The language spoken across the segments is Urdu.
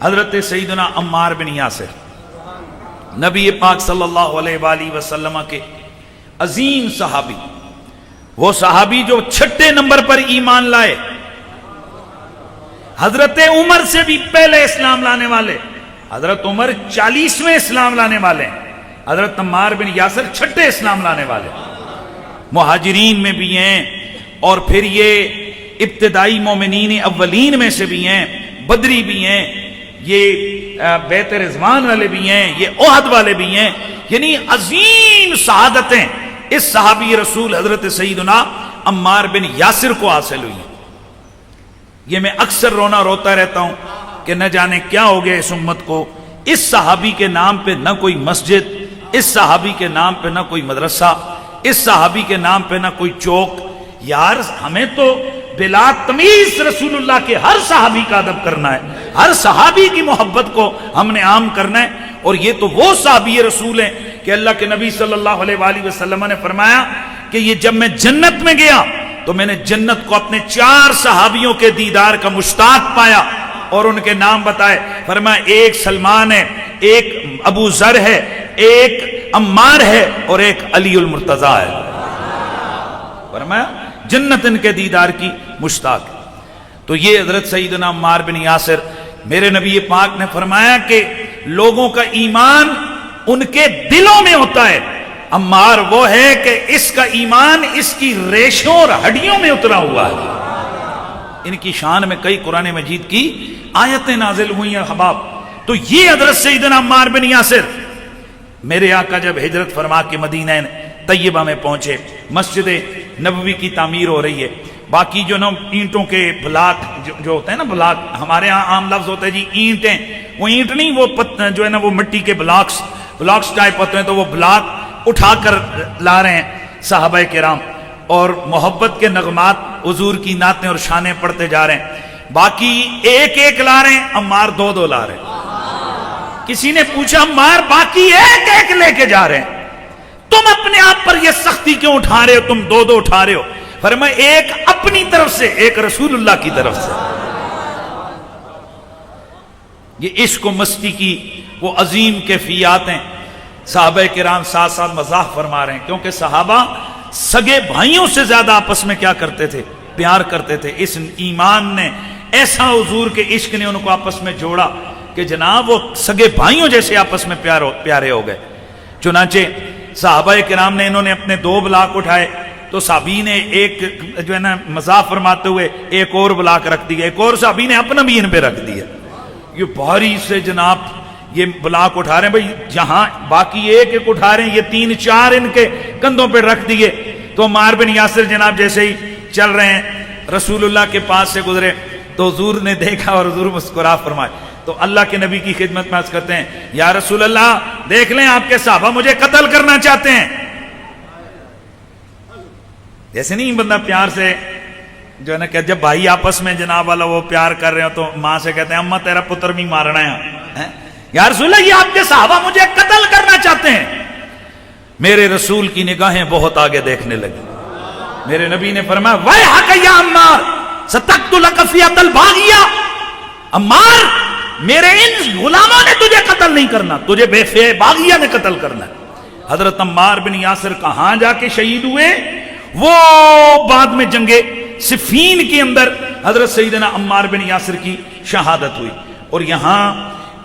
حضرت سیدنا عمار بن یاسر نبی پاک صلی اللہ علیہ وآلہ وسلم کے عظیم صحابی، وہ صحابی جو چھٹے نمبر پر ایمان لائے، حضرت عمر سے بھی پہلے اسلام لانے والے، حضرت عمر 40ویں اسلام لانے والے، حضرت عمار بن یاسر چھٹے اسلام لانے والے، مہاجرین میں بھی ہیں، اور پھر یہ ابتدائی مومنین اولین میں سے بھی ہیں، بدری بھی ہیں، یہ بیت رضوان والے بھی ہیں، یہ احد والے بھی ہیں، یعنی عظیم سعادتیں اس صحابی رسول حضرت سیدنا عمار بن یاسر کو حاصل ہوئی ہیں۔ یہ میں اکثر روتا رہتا ہوں کہ نہ جانے کیا ہو گیا اس امت کو، اس صحابی کے نام پہ نہ کوئی مسجد، اس صحابی کے نام پہ نہ کوئی مدرسہ، اس صحابی کے نام پہ نہ کوئی چوک۔ یار ہمیں تو بلا تمیز رسول اللہ کے ہر صحابی کا ادب کرنا ہے، ہر صحابی کی محبت کو ہم نے عام کرنا ہے، اور یہ تو وہ صحابی رسول ہیں کہ اللہ کے نبی صلی اللہ علیہ وآلہ وسلم نے فرمایا کہ یہ جب میں جنت میں گیا تو میں نے جنت کو اپنے 4 صحابیوں کے دیدار کا مشتاق پایا، اور ان کے نام بتائے، فرمایا ایک سلمان ہے، ایک ابو ذر ہے، ایک عمار ہے، اور ایک علی المرتضیٰ ہے۔ فرمایا جنت ان کے دیدار کی مشتاق۔ تو یہ حضرت سیدنا عمار بن یاسر، میرے نبی پاک نے فرمایا کہ لوگوں کا ایمان ان کے دلوں میں ہوتا ہے، عمار وہ ہے کہ اس کا ایمان اس کی ریشوں اور ہڈیوں میں اترا ہوا ہے۔ ان کی شان میں کئی قرآن مجید کی آیتیں نازل ہوئی ہیں احباب۔ تو یہ حضرت سیدنا عمار بن یاسر، میرے آقا جب ہجرت فرما کے مدینہ طیبہ میں پہنچے، مسجد نبوی کی تعمیر ہو رہی ہے، باقی جو نا اینٹوں کے بلاک جو ہوتے ہیں نا، بلاک ہمارے ہاں عام لفظ ہوتا ہے جی اینٹیں، وہ اینٹ نہیں، وہ جو ہے نا وہ مٹی کے بلاکس ٹائپ ہوتے ہیں، تو وہ بلاک اٹھا کر لا رہے ہیں صحابہ کرام، اور محبت کے نغمات حضور کی نعتیں اور شانیں پڑھتے جا رہے ہیں، باقی ایک ایک لا رہے ہیں، عمار 2 لا رہے ہیں۔ کسی نے پوچھا عمار باقی ایک ایک لے کے جا رہے ہیں، تم اپنے آپ پر یہ سختی کیوں اٹھا رہے ہو، تم 2 اٹھا رہے ہو؟ فرمایا ایک اپنی طرف سے، ایک رسول اللہ کی طرف سے۔ یہ عشق و مستی کی وہ عظیم کیفیات ہیں۔ صحابہ کرام ساتھ ساتھ مزاح فرما رہے ہیں، کیونکہ صحابہ سگے بھائیوں سے زیادہ آپس میں کیا کرتے تھے؟ پیار کرتے تھے۔ اس ایمان نے ایسا، حضور کے عشق نے ان کو آپس میں جوڑا کہ جناب وہ سگے بھائیوں جیسے آپس میں پیارے ہو گئے۔ چنانچہ صحابہ کرام نے، انہوں نے اپنے 2 بلاک اٹھائے، تو صحابی نے ایک جو ہے نا مزاح فرماتے ہوئے ایک اور بلاک رکھ دیا، ایک اور صحابی نے اپنا بھی ان پہ رکھ دیا۔ یہ بھاری سے جناب یہ بلاک اٹھا رہے ہیں، بھائی جہاں باقی ایک ایک اٹھا رہے ہیں، یہ 3-4 ان کے کندھوں پہ رکھ دیے۔ تو عمار بن یاسر جناب جیسے ہی چل رہے ہیں، رسول اللہ کے پاس سے گزرے تو حضور نے دیکھا اور حضور مسکرا فرمائے۔ تو اللہ کے نبی کی خدمت میں عرض کرتے ہیں، یا رسول اللہ دیکھ لیں آپ کے صحابہ مجھے قتل کرنا چاہتے ہیں۔ جیسے نہیں بندہ پیار سے جو ہے نا کہ جب بھائی آپس میں جناب والا وہ پیار کر رہے ہو تو ماں سے کہتے ہیں اماں تیرا پتر بھی مارنا ہے، یا رسول اللہ یہ آپ کے صحابہ مجھے قتل کرنا چاہتے ہیں۔ میرے رسول کی نگاہیں بہت آگے دیکھنے لگی۔ میرے نبی نے فرمایا ویحک یا عمار ستقتلک فیۃ الباغیہ، عمار میرے ان غلاموں نے تجھے قتل نہیں کرنا، تجھے بے فے باغیہ نے قتل کرنا ہے۔ حضرت عمار بن یاسر کہاں جا کے شہید ہوئے؟ وہ بعد میں جنگ صفین کے اندر حضرت سیدنا عمار بن یاسر کی شہادت ہوئی۔ اور یہاں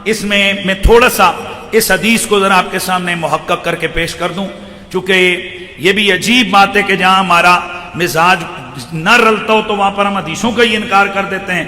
اس میں تھوڑا سا اس حدیث کو ذرا آپ کے سامنے محقق کر کے پیش کر دوں، چونکہ یہ بھی عجیب بات ہے کہ جہاں ہمارا مزاج نہ رلتا ہو تو وہاں پر ہم حدیثوں کا ہی انکار کر دیتے ہیں،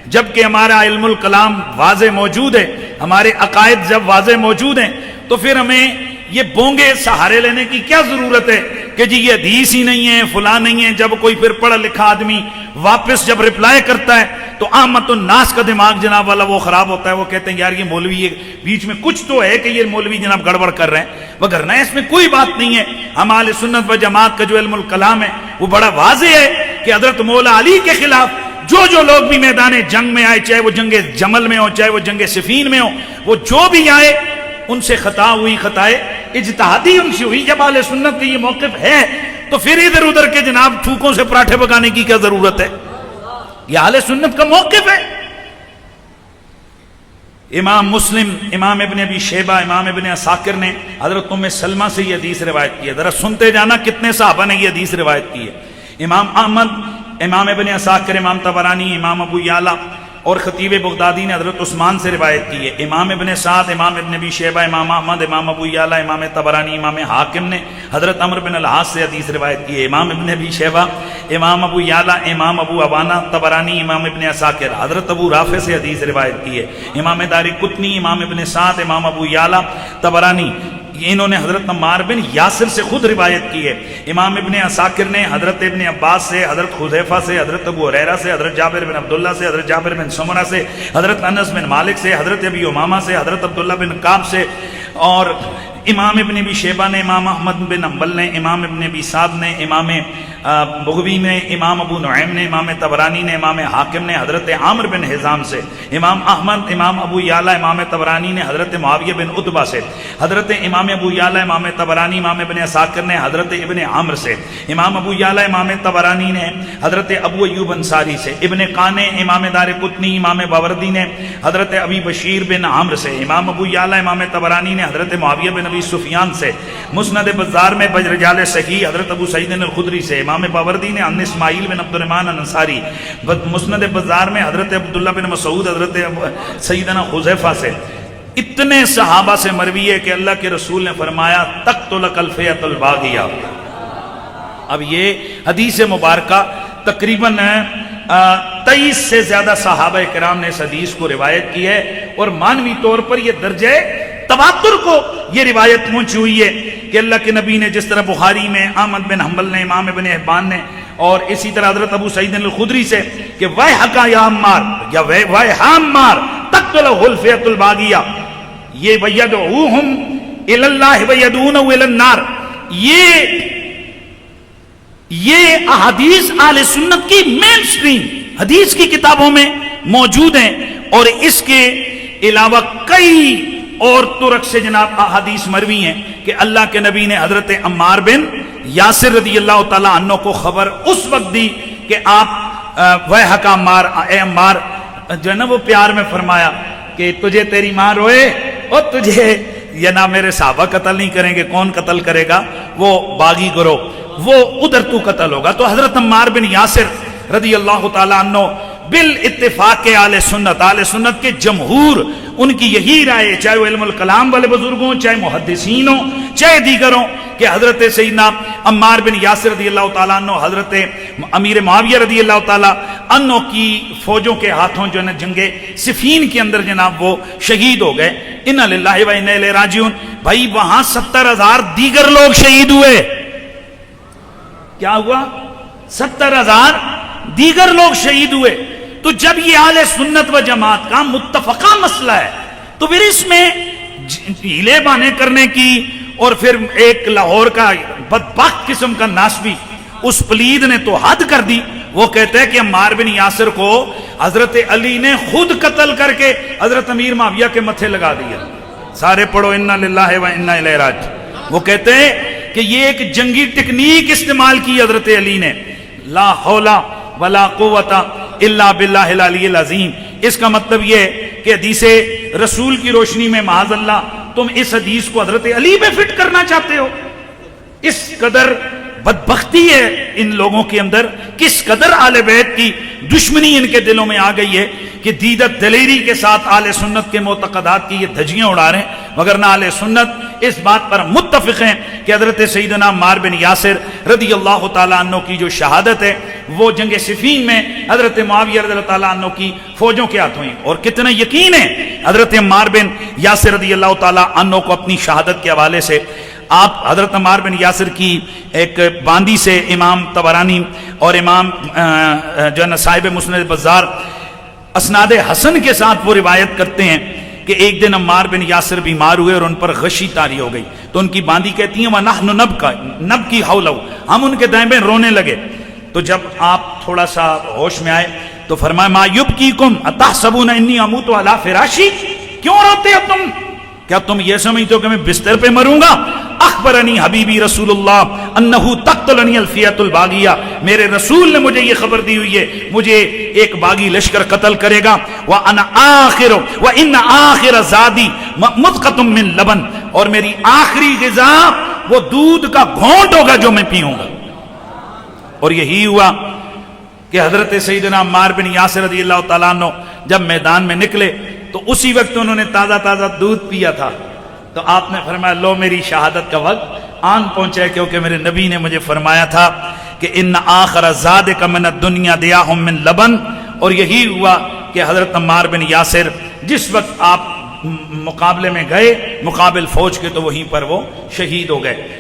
جبکہ ہمارا علم الکلام واضح موجود ہے، ہمارے عقائد جب واضح موجود ہیں تو پھر ہمیں یہ بونگے سہارے لینے کی کیا ضرورت ہے کہ جی یہ حدیث ہی نہیں ہے، فلاں نہیں ہے۔ جب کوئی پھر پڑھا لکھا آدمی واپس جب رپلائی کرتا ہے تو عامت الناس کا دماغ جناب والا وہ خراب ہوتا ہے، وہ کہتے ہیں یار یہ مولوی یہ بیچ میں کچھ تو ہے کہ یہ مولوی جناب گڑبڑ کر رہے ہیں، وگرنہ اس میں کوئی بات نہیں ہے۔ ہم اہل سنت و جماعت کا جو علم الکلام ہے وہ بڑا واضح ہے کہ حضرت مولا علی کے خلاف جو لوگ بھی میدان جنگ میں آئے، چاہے وہ جنگ جمل میں ہو چاہے وہ جنگ صفین میں ہو، وہ جو بھی آئے ان سے خطا ہوئی، خطائے اجتہادی ان سے ہوئی۔ جب اہل سنت کا یہ موقف ہے تو پھر ادھر ادھر کے جناب تھوکوں سے پراٹھے پکانے کی کیا ضرورت ہے؟ یہ اہل سنت کا موقف ہے۔ امام مسلم، امام ابن ابی شیبہ، امام ابن عساکر نے حضرت ام سلمہ سے یہ حدیث روایت کی ہے. ذرا سنتے جانا کتنے صحابہ نے یہ حدیث روایت کی ہے. امام احمد، امام ابن عساکر، امام طبرانی، امام ابو یعلا اور خطیب بغدادی نے حضرت عثمان سے روایت کی ہے. امام ابن سعد، امام ابن ابی شیبہ، امام احمد، امام ابو یعلا، امام طبرانی، امام حاکم نے حضرت عمرو بن العاص سے حدیث روایت کی ہے. امام ابن ابی شیبہ، امام ابو یعلا، امام ابو عوانہ طبرانی، امام ابن عساکر حضرت ابو رافع سے حدیث روایت کی ہے. امام دارقطنی، امام ابن سعد، امام ابو یعلا، طبرانی انہوں نے حضرت عمار بن یاسر سے خود روایت کی ہے. امام ابن عساکر نے حضرت ابن عباس سے، حضرت حذیفہ سے، حضرت ابو ہریرہ سے، حضرت جابر بن عبداللہ سے، حضرت جابر بن سمرہ سے، حضرت انس بن مالک سے، حضرت ابی امامہ سے، حضرت عبداللہ بن کعب سے، اور امام ابن ابی شیبہ نے، امام احمد بن حنبل نے، امام ابن ابی سعد نے، امام بغوی نے، امام ابو نعیم نے، امام طبرانی نے، امام حاکم نے حضرت عامر بن حزام سے، امام احمد، امام ابو یعلا، امام طبرانی نے حضرت معاویہ بن عتبہ سے، حضرت امام ابو یعلا، امام طبرانی، امام ابن عساکر نے حضرت ابن عامر سے، امام ابو یعلا، امام طبرانی نے حضرت ابو ایوب انصاری سے، ابن قانے، امام دارقطنی، امام باوردی نے حضرت ابی بشیر بن عامر سے، امام ابو یعلا، امام طبرانی نے حضرت معاویہ بن ابی سفیان سے، مسند بزار میں رجال صحیح حضرت ابو سعید الخدری سے، امام باوردی نے عن اسماعیل بن عبد الرحمن الانصاری، مسند بزار میں حضرت عبداللہ بن مسعود، حضرت سیدنا حذیفہ سے. اتنے صحابہ سے مروی ہے کہ اللہ کے رسول نے فرمایا تقتلک الفئۃ الباغیہ. اب یہ حدیث مبارکہ تقریباً 23 سے زیادہ صحابہ کرام نے اس حدیث کو روایت کی ہے، اور معنوی طور پر یہ درجہ تواتر کو یہ روایت پہنچی ہوئی ہے کہ اللہ کے نبی نے جس طرح بخاری میں احمد بن حنبل نے، امام ابن حبان نے، اور اسی طرح حضرت ابو سعید الخدری سے کہ ویحک یا عمار یا ویح عمار تقتلہ الفئۃ الباغیہ، یہ ویدعوہم الی اللہ ویدعونہ الی النار، یہ احادیث اہل سنت کی مین سٹریم حدیث کی کتابوں میں موجود ہیں، اور اس کے علاوہ کئی اور طرق سے جناب احادیث مروی ہیں کہ اللہ کے نبی نے حضرت عمار بن یاسر رضی اللہ تعالیٰ عنہ کو خبر اس وقت دی کہ آپ ویحک عمار، اے عمار، جو ہے نا وہ پیار میں فرمایا کہ تجھے تیری ماں روئے اور تجھے یہ نہ میرے صحابہ قتل نہیں کریں گے، کون قتل کرے گا؟ وہ باغی گروہ، وہ ادھر تو قتل ہوگا. تو حضرت عمار بن یاسر رضی اللہ تعالیٰ عنہ بالاتفاق کے اہل سنت کے جمہور ان کی یہی رائے، چاہے وہ علم الکلام والے بزرگوں، چاہے محدثین ہوں، چاہے دیگروں، کہ حضرت سیدنا عمار بن یاسر رضی اللہ تعالیٰ عنہ حضرت امیر معاویہ رضی اللہ تعالیٰ عنہ کی فوجوں کے ہاتھوں جو ہے جنگ صفین کے اندر جناب وہ شہید ہو گئے. انا للہ و انا الیہ راجعون. بھائی وہاں 70,000 دیگر لوگ شہید ہوئے. کیا ہوا؟ 70,000 دیگر لوگ شہید ہوئے. تو جب یہ اہل سنت و جماعت کا متفقہ مسئلہ ہے تو پھر اس میں ہیلے بانے کرنے کی، اور پھر ایک لاہور کا بدبخت قسم کا ناسبی اس پلید نے تو حد کر دی. وہ کہتے ہیں کہ عمار بن یاسر کو حضرت علی نے خود قتل کر کے حضرت امیر معاویہ کے متھے لگا دیا. سارے پڑھو انا للہ و انا الیہ راجعون. وہ کہتے ہیں کہ یہ ایک جنگی ٹیکنیک استعمال کی حضرت علی نے، لا حول ولا قوت الا باللہ العلی العظیم. اس کا مطلب یہ ہے کہ حدیث رسول کی روشنی میں معاذ اللہ تم اس حدیث کو حضرت علی پہ فٹ کرنا چاہتے ہو. اس قدر بدبختی ہے ان لوگوں کے اندر، کس قدر اہل بیت کی دشمنی ان کے دلوں میں آ گئی ہے کہ دیدت دلیری کے ساتھ اہل سنت کے معتقدات کی یہ دھجیاں اڑا رہے ہیں. مگر نہ اہل سنت اس بات پر متفق ہیں کہ حضرت سیدنا عمار بن یاسر رضی اللہ تعالیٰ عنہ کی جو شہادت ہے وہ جنگ صفین میں حضرت معاویہ رضی اللہ تعالیٰ عنہ کی فوجوں کے ہاتھوں ہوئی. اور کتنا یقین ہے حضرت عمار بن یاسر رضی اللہ تعالیٰ عنہ کو اپنی شہادت کے حوالے سے. آپ حضرت عمار بن یاسر کی ایک باندی سے امام طبرانی اور امام جو ہے صاحب مسند بزار اسناد حسن کے ساتھ وہ روایت کرتے ہیں کہ ایک دن عمار بن یاسر بیمار ہوئے اور ان پر غشی طاری ہو گئی. تو ان کی باندی کہتی ہیں وَنَحْنُ نَبْكِي حَوْلَهُ، ہم ان کے دائیں بائیں رونے لگے. تو جب آپ تھوڑا سا ہوش میں آئے تو فرمایا ما یبکیکم اتحسبون انی اموت علی فراشی، کیوں روتے ہو تم؟ کیا تم یہ سمجھتے ہو کہ میں بستر پہ مروں گا؟ اخبرنی حبیبی رسول اللہ انہو تقتلنی الفیۃ الباغیہ، میرے رسول نے مجھے یہ خبر دی ہوئی ہے مجھے ایک باغی لشکر قتل کرے گا، وَأَنَا آخِرُ وَإِنَّ آخِرَ زَادِي مُدْقَةٌ مِّن لَبَن، اور میری آخری غذا وہ دودھ کا گھونٹ ہوگا جو میں پیوں گا۔ اور یہی ہوا کہ حضرت سیدنا عمار بن یاسر رضی اللہ تعالیٰ عنہ جب میدان میں نکلے تو اسی وقت انہوں نے تازہ تازہ دودھ پیا تھا، تو آپ نے فرمایا لو میری شہادت کا وقت آن پہنچا ہے، کیونکہ میرے نبی نے مجھے فرمایا تھا کہ ان آخر زادک من الدنیا دیاہم من لبن۔ اور یہی ہوا کہ حضرت عمار بن یاسر جس وقت آپ مقابلے میں گئے مقابل فوج کے، تو وہیں پر وہ شہید ہو گئے۔